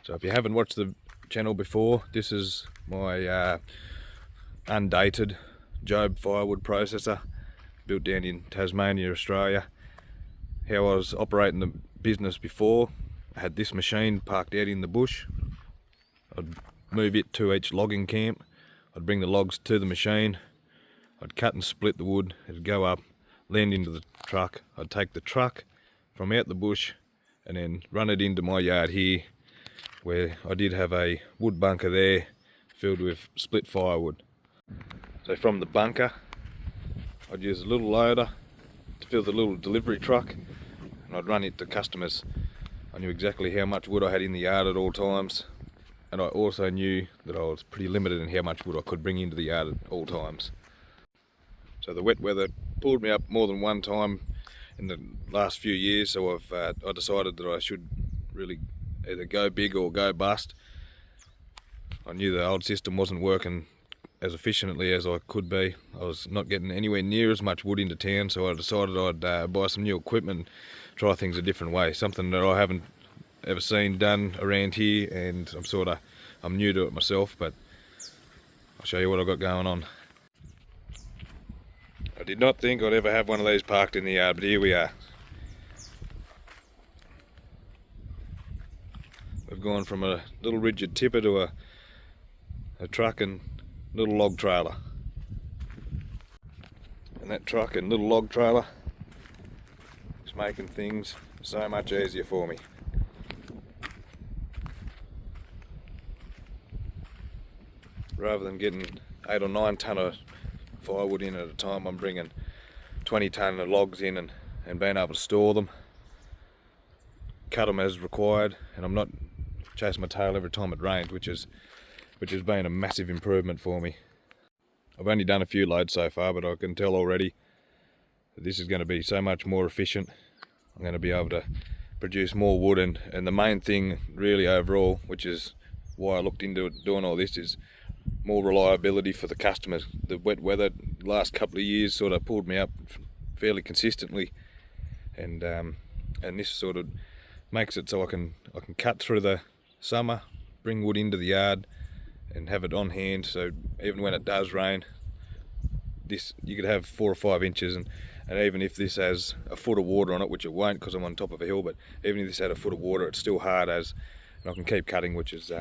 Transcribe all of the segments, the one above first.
So if you haven't watched the channel before, this is my undated Job firewood processor built down in Tasmania, Australia. How I was operating the business before, I had this machine parked out in the bush. I'd move it to each logging camp. I'd bring the logs to the machine. I'd cut and split the wood. It'd go up, land into the truck. I'd take the truck from out the bush and then run it into my yard here, where I did have a wood bunker there filled with split firewood. So from the bunker, I'd use a little loader to fill the little delivery truck, and I'd run it to customers. I knew exactly how much wood I had in the yard at all times, and I also knew that I was pretty limited in how much wood I could bring into the yard at all times. So the wet weather pulled me up more than one time in the last few years, so I decided that I should really either go big or go bust. I knew the old system wasn't working as efficiently as I could be. I was not getting anywhere near as much wood into town, so I decided I'd buy some new equipment and try things a different way, something that I haven't ever seen done around here, and I'm new to it myself, but I'll show you what I've got going on. I did not think I'd ever have one of these parked in the yard, but here we are. We've gone from a little rigid tipper to a truck and little log trailer. And that truck and little log trailer is making things so much easier for me. Rather than getting 8 or 9 tonne of firewood in at a time, I'm bringing 20 tonne of logs in and being able to store them, cut them as required, and I'm not chasing my tail every time it rains, which has been a massive improvement for me. I've only done a few loads so far, but I can tell already that this is going to be so much more efficient. I'm going to be able to produce more wood, and the main thing really overall, which is why I looked into doing all this, is more reliability for the customers. The wet weather the last couple of years sort of pulled me up fairly consistently, and this sort of makes it so I can cut through the summer, bring wood into the yard and have it on hand, so even when it does rain, this you could have 4 or 5 inches, and even if this has a foot of water on it, which it won't because I'm on top of a hill, but even if this had a foot of water, it's still hard as, and I can keep cutting, which is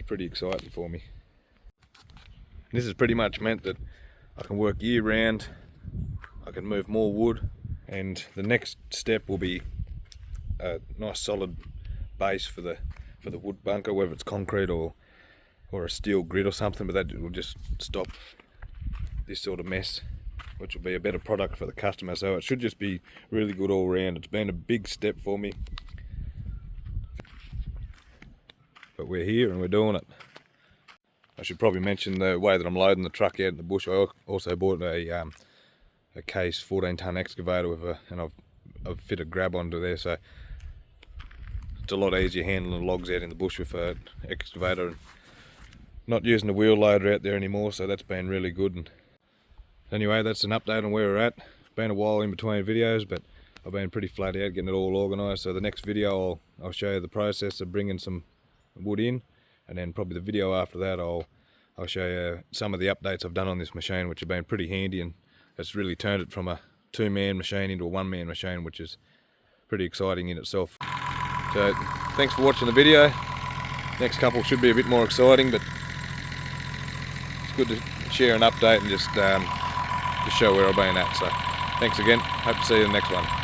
pretty exciting for me. This has pretty much meant that I can work year round, I can move more wood, and the next step will be a nice solid base for the wood bunker, whether it's concrete or a steel grid or something, but that will just stop this sort of mess, which will be a better product for the customer. So it should just be really good all round. It's been a big step for me, but we're here and we're doing it. I should probably mention the way that I'm loading the truck out in the bush. I also bought a case 14 tonne excavator and I've fit a grab onto there, so it's a lot easier handling the logs out in the bush with an excavator and not using the wheel loader out there anymore, so that's been really good. And anyway, that's an update on where we're at. Been a while in between videos, but I've been pretty flat out getting it all organised. So the next video I'll show you the process of bringing some wood in, and then probably the video after that I'll show you some of the updates I've done on this machine, which have been pretty handy, and it's really turned it from a 2-man machine into a 1-man machine, which is pretty exciting in itself. So thanks for watching the video. Next couple should be a bit more exciting, but it's good to share an update and just show where I've been at. So thanks again. Hope to see you in the next one.